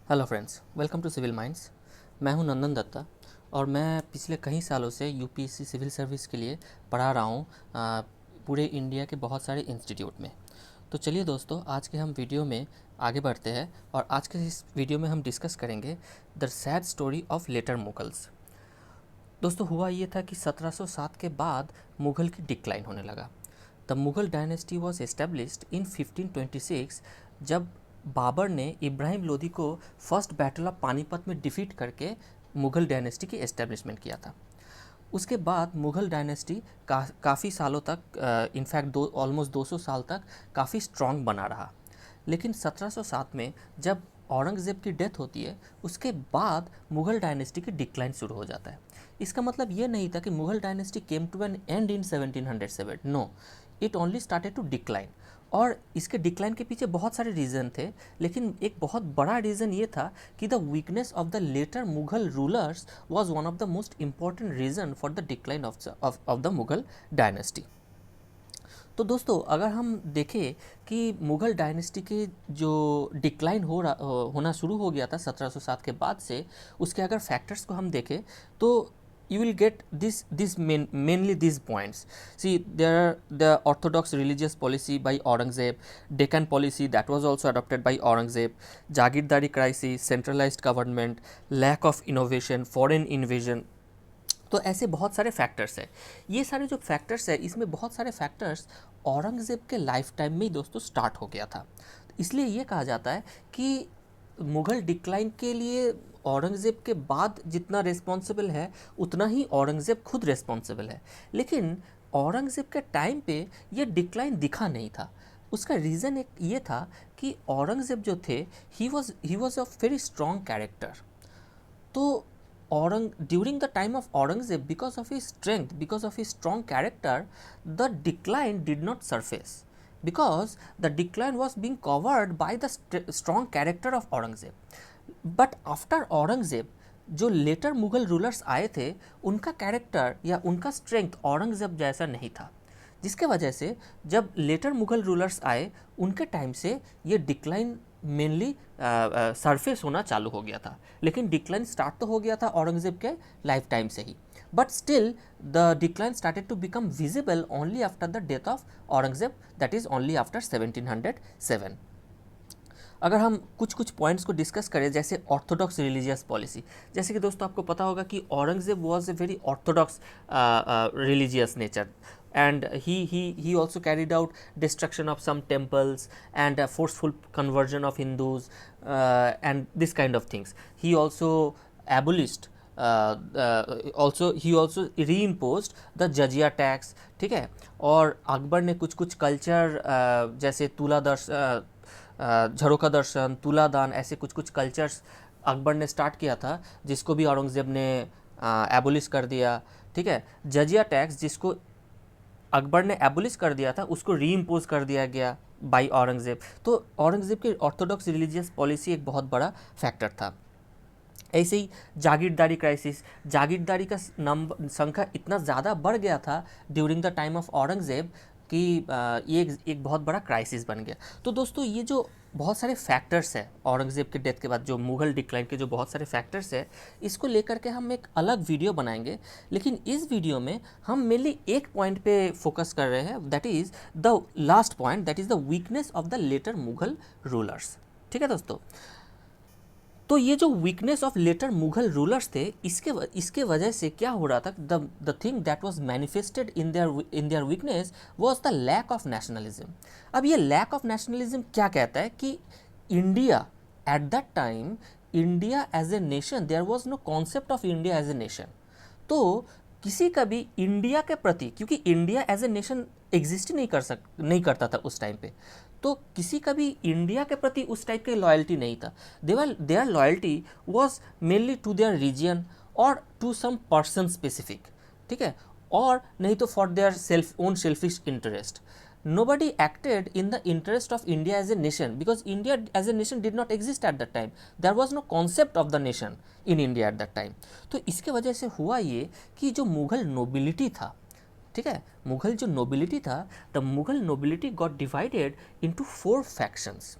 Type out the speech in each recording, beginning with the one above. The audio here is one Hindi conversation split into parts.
Hello friends, welcome to civil minds. मैं हूं नंदन दत्ता और मैं पिछले कई सालों से यूपीएससी सिविल सर्विस के लिए पढ़ा रहा हूं पूरे इंडिया के बहुत सारे इंस्टीट्यूट में। तो चलिए दोस्तों, आज के हम वीडियो में आगे बढ़ते हैं और आज के इस वीडियो में हम डिस्कस करेंगे the sad story of later Mughals. दोस्तों, हुआ ये था कि 1707 के बाद मुग़ल की डिक्लाइन होने लगा। The Mughal dynasty was established in 1526 जब बाबर ने इब्राहिम लोदी को फर्स्ट बैटल ऑफ पानीपत में डिफीट करके मुग़ल डायनेस्टी की एस्टेब्लिशमेंट किया था। उसके बाद मुग़ल डायनेस्टी काफ़ी सालों तक, इनफैक्ट ऑलमोस्ट 200 साल तक काफ़ी स्ट्रॉन्ग बना रहा। लेकिन 1707 में जब औरंगज़ेब की डेथ होती है, उसके बाद मुग़ल डायनेस्टी की डिक्लाइन शुरू हो जाता है। इसका मतलब ये नहीं था कि Mughal dynasty came to an end in 1707। No, it only started to decline. और इसके डिक्लाइन के पीछे बहुत सारे रीज़न थे, लेकिन एक बहुत बड़ा रीज़न ये था कि the weakness of the later Mughal rulers was one of the most important reason for the decline of the Mughal dynasty. तो दोस्तों, अगर हम देखें कि मुग़ल डायनेस्टी के जो डिक्लाइन होना शुरू हो गया था 1707 के बाद से, उसके अगर फैक्टर्स को हम देखें तो you will get mainly these points. See, there are the orthodox religious policy by Aurangzeb, Deccan policy that was also adopted by Aurangzeb, Jagirdari crisis, centralized government, lack of innovation, foreign invasion. तो ऐसे बहुत सारे फैक्टर्स हैं। ये सारे जो फैक्टर्स हैं, इसमें बहुत सारे फैक्टर्स औरंगज़ेब के लाइफ टाइम में ही दोस्तों स्टार्ट हो गया था। इसलिए ये कहा जाता है कि मुग़ल डिक्लाइन के लिए औरंगज़ेब के बाद जितना रिस्पॉन्सिबल है, उतना ही औरंगज़ेब खुद रिस्पॉन्सिबल है। लेकिन औरंगज़ेब के टाइम पे ये डिक्लाइन दिखा नहीं था। उसका रीज़न एक ये था कि औरंगज़ेब जो थे, he was a very strong character. तो during the time of Aurangzeb, because of his strength, because of his strong character, the decline did not surface, because the decline was being covered by the strong character of Aurangzeb. But after Aurangzeb, जो लेटर मुग़ल रूलर्स आए थे, उनका कैरेक्टर या उनका स्ट्रेंथ औरंगज़ेब जैसा नहीं था, जिसके वजह से जब लेटर मुग़ल रूलर्स आए, उनके टाइम से ये डिक्लाइन मेनली सरफेस होना चालू हो गया था। लेकिन डिक्लाइन स्टार्ट तो हो गया था औरंगज़ेब के लाइफ टाइम से ही, but still the decline started to become visible only after the death of Aurangzeb, that is only after 1707। अगर हम कुछ कुछ पॉइंट्स को डिस्कस करें, जैसे ऑर्थोडॉक्स रिलीजियस पॉलिसी, जैसे कि दोस्तों आपको पता होगा कि Aurangzeb was a very Orthodox religious nature, and he also carried out destruction of some temples and a forceful conversion of Hindus, and this kind of things. He also abolished he also reimposed the jizya tax, ठीक है। और अकबर ने कुछ कुछ कल्चर जैसे झरोखा दर्शन, तुलादान, ऐसे कुछ कुछ कल्चर्स अकबर ने स्टार्ट किया था, जिसको भी औरंगज़ेब ने एबोलिश कर दिया, ठीक है। जजिया टैक्स जिसको अकबर ने एबोलिश कर दिया था, उसको रीइम्पोज कर दिया गया बाय औरंगज़ेब। तो औरंगज़ेब की ऑर्थोडॉक्स रिलीजियस पॉलिसी एक बहुत बड़ा फैक्टर था। ऐसे ही जागीरदारी क्राइसिस, जागीरदारी का संख्या इतना ज़्यादा बढ़ गया था during the time of Aurangzeb कि ये एक बहुत बड़ा क्राइसिस बन गया। तो दोस्तों, ये जो बहुत सारे फैक्टर्स हैं औरंगज़ेब के डेथ के बाद, जो मुग़ल डिक्लाइन के जो बहुत सारे फैक्टर्स हैं, इसको लेकर के हम एक अलग वीडियो बनाएंगे। लेकिन इस वीडियो में हम मेनली एक पॉइंट पे फोकस कर रहे हैं, that is the last point, that is the weakness of the later Mughal rulers, ठीक है दोस्तों। तो ये जो weakness of later Mughal rulers थे, इसके वजह से क्या हो रहा था, the thing that was manifested in their weakness was the lack of nationalism. अब ये लैक ऑफ नेशनलिज्म क्या कहता है कि India at that time, India as a nation, there was no concept of India as a nation. तो किसी का भी इंडिया के प्रति, क्योंकि India as a nation exist नहीं करता था उस टाइम पे, तो किसी का भी इंडिया के प्रति उस टाइप की लॉयल्टी नहीं था। Their loyalty was mainly to their region और टू सम पर्सन स्पेसिफिक, ठीक है, और नहीं तो for their own selfish interest. Nobody acted in the interest of India as a nation, because India as a nation did not exist at that time. There was no concept of the nation in India at that time. तो इसके वजह से हुआ ये कि जो मुग़ल नोबिलिटी था, ठीक है, मुग़ल जो नोबिलिटी था, the Mughal nobility got divided into 4 factions.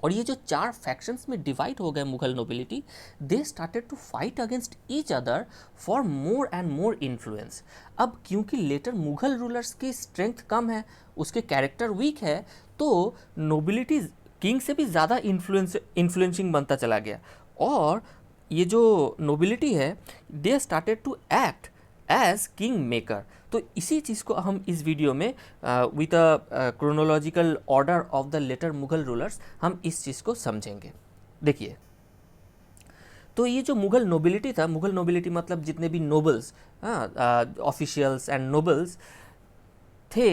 और ये जो चार फैक्शंस में डिवाइड हो गए Mughal nobility, they started to fight against each other for more and more influence. अब क्योंकि लेटर मुगल रूलर्स की स्ट्रेंथ कम है, उसके कैरेक्टर वीक है, तो नोबिलिटी किंग से भी ज़्यादा इन्फ्लुएंसिंग बनता चला गया। और ये जो नोबिलिटी है, they started to act as king maker. तो इसी चीज़ को हम इस वीडियो में with a chronological order of the later Mughal rulers हम इस चीज़ को समझेंगे। देखिए, तो ये जो मुगल नोबिलिटी था, मुगल नोबिलिटी मतलब जितने भी नोबल्स, ऑफिशियल्स एंड नोबल्स थे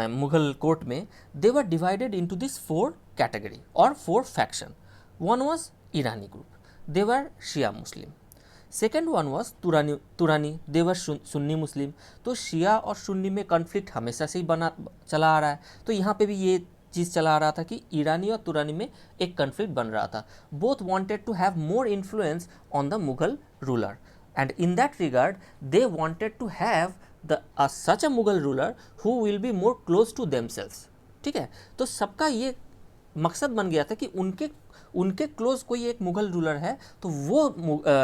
मुगल कोर्ट में, they were divided into this 4 category और 4 faction. One was Irani group, they were Shia Muslim. Second one was Turani, they were Sunni Muslim. तो शिया और सुन्नी में कॉन्फ्लिक्ट हमेशा से ही बना चला आ रहा है, तो यहाँ पे भी ये चीज़ चला आ रहा था कि ईरानी और तुरानी में एक कॉन्फ्लिक्ट बन रहा था। Both wanted to have more influence on the Mughal ruler, and in that regard they wanted to have such a Mughal ruler who will be more close to themselves. ठीक है, तो सबका ये मकसद बन गया था कि उनके क्लोज कोई एक मुगल रूलर है तो वो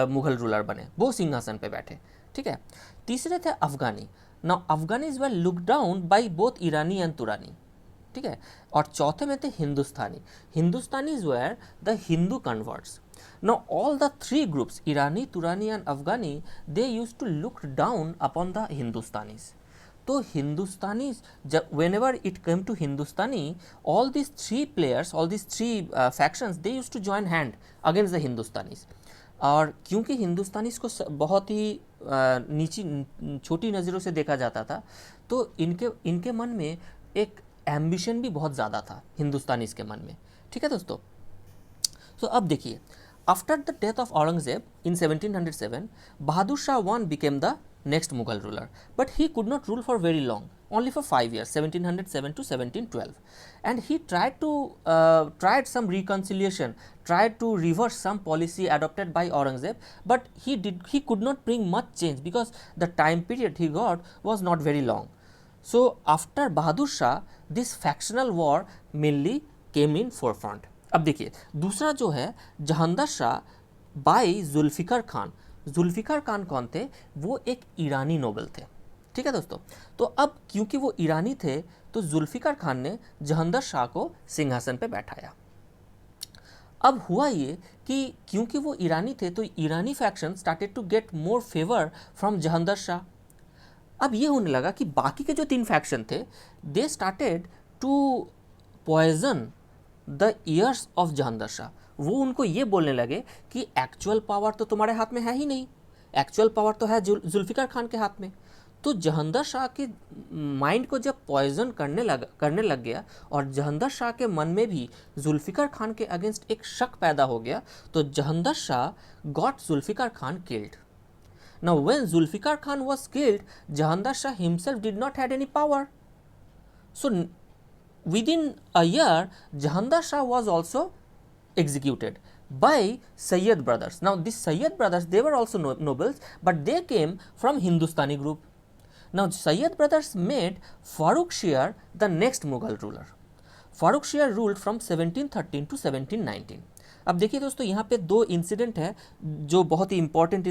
मुगल रूलर बने, वो सिंहासन पे बैठे। ठीक है, तीसरे थे Afghani. Now Afghanis were look down by both Irani and Turani. ठीक है, और चौथे में थे Hindustani. Hindustanis were the Hindu converts. Now all the 3 groups, Irani, Turani and Afghani, they used to look down upon the Hindustanis. तो हिंदुस्तानी, जब whenever it came to Hindustani, all these 3 players, all these 3 factions, they used to join hand against the Hindustanis. और क्योंकि हिंदुस्तानीज को बहुत ही नीची छोटी नज़रों से देखा जाता था, तो इनके मन में एक एम्बिशन भी बहुत ज़्यादा था हिंदुस्तानीज के मन में। ठीक है दोस्तों, तो अब देखिए, after the death of Aurangzeb in 1707, Bahadur Shah 1 became the next Mughal ruler, but he could not rule for very long, only for 5 years, 1707 to 1712, and he tried some reconciliation, tried to reverse some policy adopted by Aurangzeb, but he could not bring much change because the time period he got was not very long. So after Bahadur Shah, this factional war mainly came in forefront. अब देखिए, दूसरा जो है जहांगीर शाह बाय जुल्फिकार खान। जुल्फिकार खान कौन थे? वो एक ईरानी नोबल थे। ठीक है दोस्तों, तो अब क्योंकि वो ईरानी थे, तो जुल्फिकार खान ने जहांगीर शाह को सिंहासन पे बैठाया। अब हुआ ये कि क्योंकि वो ईरानी थे, तो Irani faction started to get more favour from Jahangir Shah. अब ये होने लगा कि बाकी के जो 3 फैक्शन थे, they started to poison the ears of Jahangir Shah. वो उनको ये बोलने लगे कि एक्चुअल पावर तो तुम्हारे हाथ में है ही नहीं, एक्चुअल पावर तो है जुल्फिकार खान के हाथ में। तो जहांगीर शाह के माइंड को जब पॉइजन करने लग गया और जहांगीर शाह के मन में भी जुल्फिकार खान के अगेंस्ट एक शक पैदा हो गया, तो Jahangir Shah got Zulfiqar Khan killed. Now when Zulfiqar Khan was killed, Jahangir Shah himself did not had any power. So within a year, Jahangir Shah was also executed by Sayyid brothers. Now these Sayyid brothers, they were also nobles, but they came from Hindustani group. Now Sayyid brothers made Farrukh Shir the next Mughal ruler. Farrukh Shir ruled from 1713 to 1719. अब देखिए दोस्तों, यहाँ पे 2 इंसिडेंट है जो बहुत ही इंपॉर्टेंट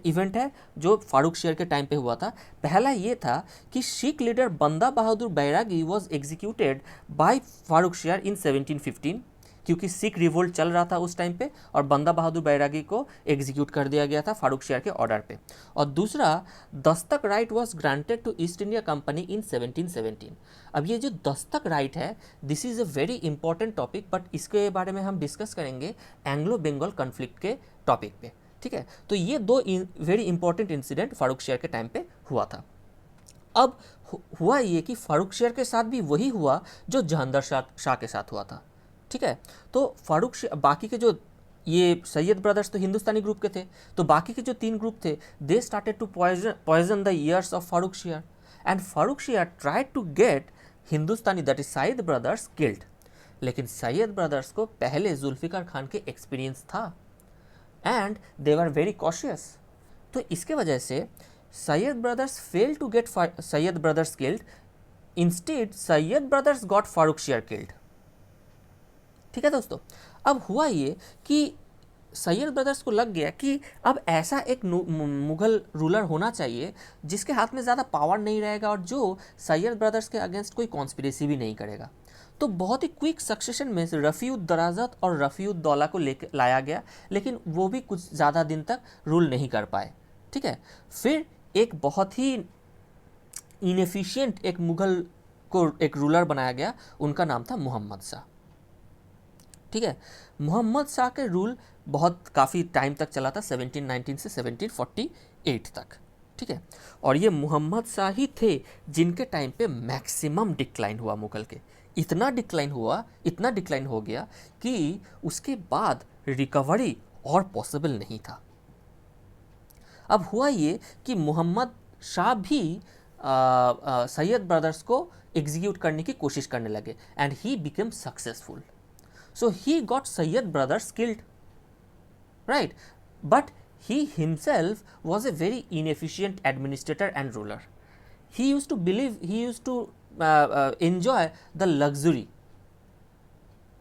इवेंट है जो फारूक शेर के टाइम पे हुआ था। पहला ये था कि सिख लीडर बंदा बहादुर बैरागी वॉज एग्जीक्यूटेड बाय फारूक शेर इन 1715, क्योंकि सिख रिवोल्ट चल रहा था उस टाइम पे और बंदा बहादुर बैरागी को एग्जीक्यूट कर दिया गया था फारूक शेर के ऑर्डर पे। और दूसरा, dastak right was granted to East India company in 1717। अब ये जो दस्तक राइट है, this is a very important topic, but इसके बारे में हम डिस्कस करेंगे एंग्लो बंगाल कॉन्फ्लिक्ट के टॉपिक पे। ठीक है, तो ये 2 वेरी इंपॉर्टेंट इंसिडेंट फारूक शेर के टाइम पे हुआ था। अब हुआ ये कि फारूक शेर के साथ भी वही हुआ जो जहांगीर शाह के साथ हुआ था। ठीक है, तो फारूक शेर, बाकी के जो ये सैयद ब्रदर्स तो हिंदुस्तानी ग्रुप के थे, तो बाकी के जो 3 ग्रुप थे, they started to poison the ears of Farooq Sher, and Farooq Sher tried to get Hindustani that is Sayyid brothers killed. लेकिन सैयद ब्रदर्स को पहले जुल्फिकार खान के एक्सपीरियंस था and they were very cautious, तो इसके वजह से Sayyid brothers fail to get Sayyid brothers killed, instead Sayyid brothers got Farooq Sher killed. ठीक है दोस्तों। अब हुआ ये कि सैयद ब्रदर्स को लग गया कि अब ऐसा एक मुगल रूलर होना चाहिए जिसके हाथ में ज़्यादा पावर नहीं रहेगा और जो सैयद ब्रदर्स के अगेंस्ट कोई कॉन्स्पिरेसी भी नहीं करेगा। तो बहुत ही क्विक सक्सेशन में रफ़ीउद दराजत और रफ़ीउद दौला को लेकर लाया गया, लेकिन वो भी कुछ ज़्यादा दिन तक रूल नहीं कर पाए। ठीक है, फिर एक बहुत ही इनएफिशिएंट एक मुगल को एक रूलर बनाया गया, उनका नाम था मोहम्मद शाह। ठीक है, मोहम्मद शाह के रूल बहुत काफ़ी टाइम तक चला था, 1719 से 1748 तक। ठीक है, और ये मोहम्मद शाह ही थे जिनके टाइम पे मैक्सिमम डिक्लाइन हुआ मुगल के। इतना डिक्लाइन हो गया कि उसके बाद रिकवरी और पॉसिबल नहीं था। अब हुआ ये कि मोहम्मद शाह भी सैयद ब्रदर्स को एग्जीक्यूट करने की कोशिश करने लगे and he became successful. So he got Sayyid brothers killed, right? But he himself was a very inefficient administrator and ruler. He used to enjoy the luxury.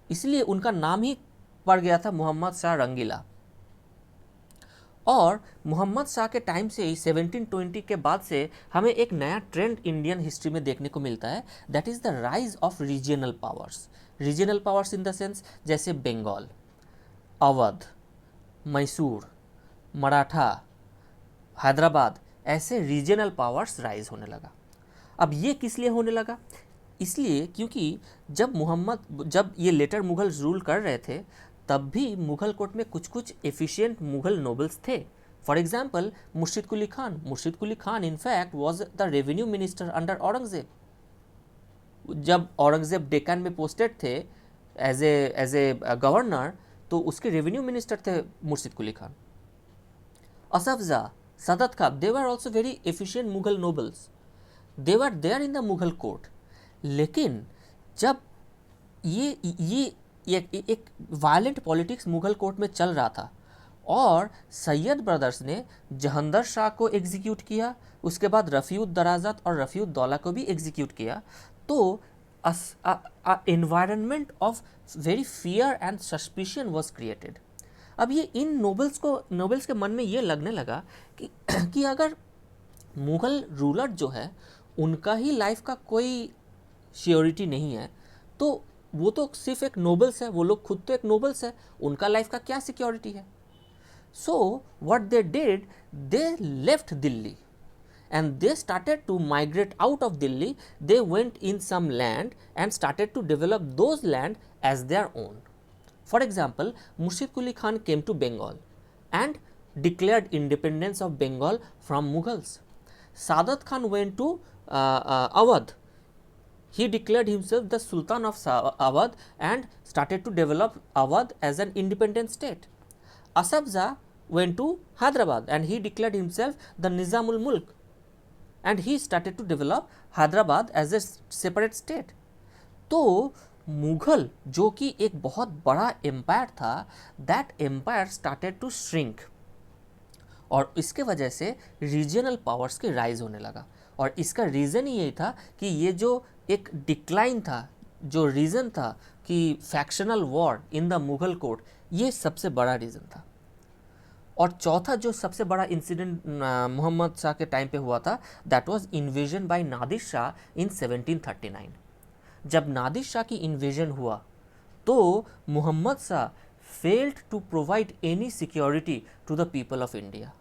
इसलिए उनका नाम ही पड़ गया था मोहम्मद शाह रंगीला। और मोहम्मद शाह के टाइम से ही 1720 के बाद से हमें एक नया ट्रेंड इंडियन हिस्ट्री में देखने को मिलता है, that is the rise of regional powers. Regional powers in the sense जैसे बंगाल, अवध, मैसूर, मराठा, हैदराबाद, ऐसे रीजनल पावर्स राइज होने लगा। अब ये किस लिए होने लगा? इसलिए क्योंकि जब ये लेटर मुगल रूल कर रहे थे तब भी मुगल कोर्ट में कुछ कुछ एफिशिएंट मुगल नोबल्स थे। For example Murshid Quli Khan in fact was the revenue minister under Aurangzeb. जब औरंगजेब डेक्कन में पोस्टेड थे एज ए गवर्नर, तो उसके रेवेन्यू मिनिस्टर थे Murshid Quli Khan. Asaf Jah, Saadat Khan, they were also very efficient Mughal nobles, they were there in the Mughal court. लेकिन जब ये एक वायलेंट पॉलिटिक्स मुगल कोर्ट में चल रहा था और सैयद ब्रदर्स ने जहंदर शाह को एग्जीक्यूट किया, उसके बाद रफ़ीउद दराजत और रफ़ीउद दौला को भी एग्जीक्यूट किया, तो environment of very fear and suspicion was created. अब ये इन नोबल्स के मन में ये लगने लगा कि अगर मुगल रूलर जो है उनका ही लाइफ का कोई श्योरिटी नहीं है, तो वो तो सिर्फ एक नोबल्स है, वो लोग खुद तो एक नोबल्स है, उनका लाइफ का क्या सिक्योरिटी है? So what they did, they left Delhi and they started to migrate out of Delhi. They went in some land and started to develop those land as their own. For example, Murshid Quli Khan came to Bengal and declared independence of Bengal from Mughals. Sadat Khan went to Awadh. He declared himself the Sultan of Awadh and started to develop Awadh as an independent state. Asaf Jah went to Hyderabad and he declared himself the Nizamul Mulk and he started to develop Hyderabad as a separate state. तो मुगल जो कि एक बहुत बड़ा एम्पायर था, that empire started to shrink और इसके वजह से रीजनल पावर्स के राइज होने लगा। और इसका रीज़न ही यही था कि ये जो एक डिक्लाइन था, जो रीज़न था कि factional war in the Mughal court, ये सबसे बड़ा रीज़न था। और चौथा जो सबसे बड़ा इंसिडेंट मोहम्मद शाह के टाइम पे हुआ था, that was invasion by Nadir Shah in 1739। जब नादिर शाह की इन्वेजन हुआ तो Mohammad Shah failed to provide any security to the people of India,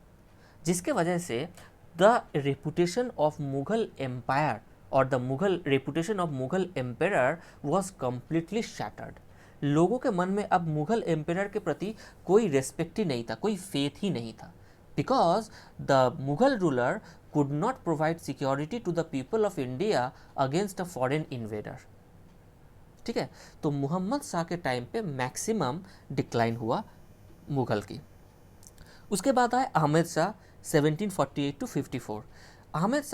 जिसके वजह से the reputation of Mughal empire और the reputation of Mughal empire was completely shattered. लोगों के मन में अब मुगल एम्पायर के प्रति कोई रेस्पेक्ट ही नहीं था, कोई फेथ ही नहीं था, because the Mughal ruler could not provide security to the people of India against a foreign invader. ठीक है, तो मोहम्मद शाह के टाइम पे मैक्सिमम डिक्लाइन हुआ मुगल की। उसके बाद आए Ahmad Shah 1748 to 54।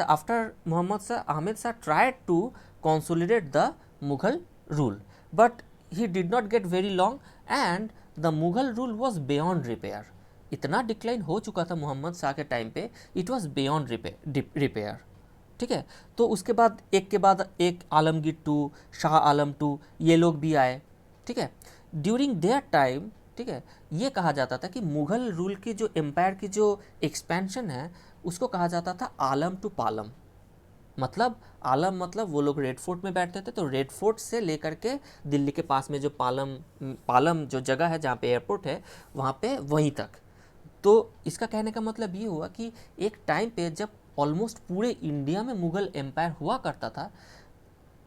After Mohammad Shah, Ahmad Shah tried to consolidate the Mughal rule, but he did not get very long and the Mughal rule was beyond repair. इतना डिक्लाइन हो चुका था मोहम्मद शाह के टाइम पे, इट वॉज बियॉन्ड रिपेयर। ठीक है, तो उसके बाद एक के बाद एक आलमगीर टू, शाह आलम टू, ये लोग भी आए। ठीक है, ड्यूरिंग देयर टाइम, ठीक है, ये कहा जाता था कि मुग़ल रूल की जो एम्पायर की जो एक्सपेंशन है उसको कहा जाता था आलम टू पालम। मतलब आलम मतलब वो लोग रेड फोर्ट में बैठते थे, तो रेड फोर्ट से लेकर के दिल्ली के पास में जो पालम जो जगह है जहाँ पे एयरपोर्ट है वहाँ पे वहीं तक। तो इसका कहने का मतलब ये हुआ कि एक टाइम पे जब ऑलमोस्ट पूरे इंडिया में मुग़ल एम्पायर हुआ करता था,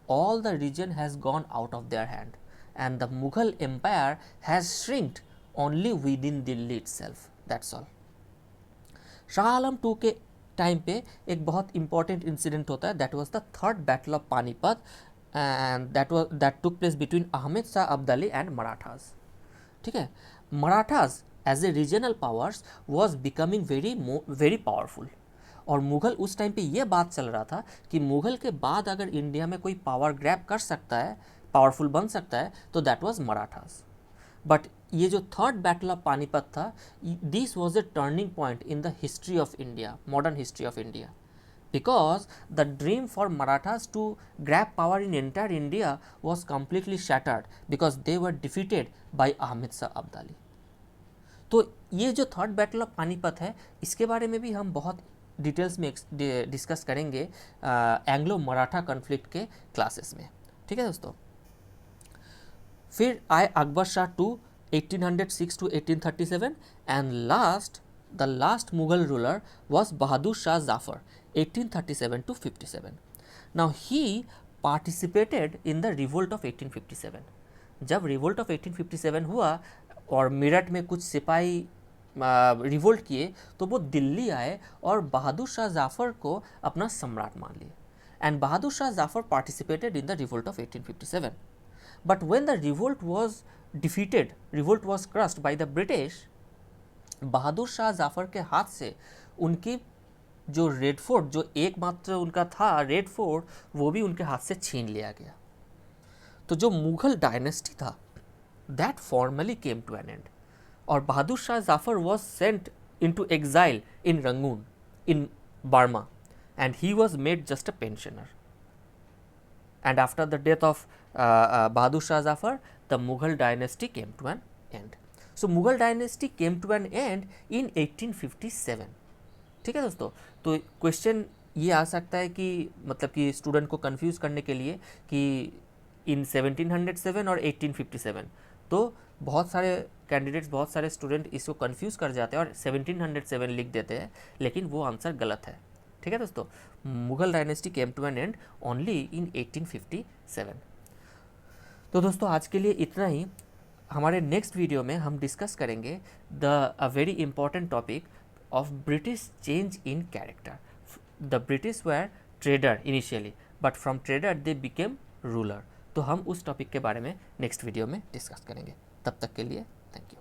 all the region has gone out of their hand and the Mughal empire has shrinked only within Delhi itself. That's all. Shah Alam two के टाइम पे एक बहुत इंपॉर्टेंट इंसिडेंट होता है, that was the third battle of Panipat and that took place between Ahmad Shah Abdali and Marathas. ठीक है, Marathas as a regional powers was becoming very powerful, और मुग़ल उस टाइम पे ये बात चल रहा था कि मुग़ल के बाद अगर इंडिया में कोई पावर ग्रैब कर सकता है, पावरफुल बन सकता है, तो दैट वाज मराठास। बट ये जो थर्ड बैटल ऑफ पानीपत था, this was a turning point in the history of India, modern history of India, because the dream for Marathas to grab power in entire India was completely shattered because they were defeated by Ahmed Shah Abdali. तो ये जो थर्ड बैटल ऑफ पानीपत है इसके बारे में भी हम बहुत डिटेल्स में डिस्कस करेंगे एंग्लो मराठा कॉन्फ्लिक्ट के क्लासेस में। ठीक है दोस्तों, फिर आए Akbar Shah two 1806 to 1837 and the last Mughal ruler was Bahadur Shah Zafar 1837 to 57. Now he participated in the revolt of 1857. जब रिवोल्ट ऑफ 1857 हुआ और मेरठ में कुछ सिपाही रिवोल्ट किए, तो वो दिल्ली आए और बहादुर शाह जाफर को अपना सम्राट मान लिए, and Bahadur Shah Zafar participated in the revolt of 1857. But when the revolt was defeated, revolt was crushed by the British, Bahadur Shah Zafar के हाथ से उनकी जो रेड फोर्ट, जो एकमात्र उनका था रेड फोर्ट, वो भी उनके हाथ से छीन लिया गया। तो जो मुगल डायनेस्टी था that formally came to an end, और Bahadur Shah Zafar was sent in to exile in Rangoon in Burma, and he was made just a pensioner. And after the death of Bahadur Shah Zafar, the Mughal dynasty came to an end. So Mughal dynasty came to an end in 1857. ठीक है दोस्तों, तो क्वेश्चन ये आ सकता है कि मतलब कि स्टूडेंट को कंफ्यूज करने के लिए कि इन 1707 और 1857, तो बहुत सारे कैंडिडेट्स, बहुत सारे स्टूडेंट इसको कंफ्यूज कर जाते हैं और 1707 लिख देते हैं, लेकिन वो आंसर गलत है। ठीक है दोस्तों, Mughal dynasty came to an end only in 1857। तो दोस्तों आज के लिए इतना ही। हमारे नेक्स्ट वीडियो में हम डिस्कस करेंगे a very important topic of British change in character. The British were trader initially, but from trader they became ruler. तो हम उस टॉपिक के बारे में नेक्स्ट वीडियो में डिस्कस करेंगे। तब तक के लिए थैंक यू।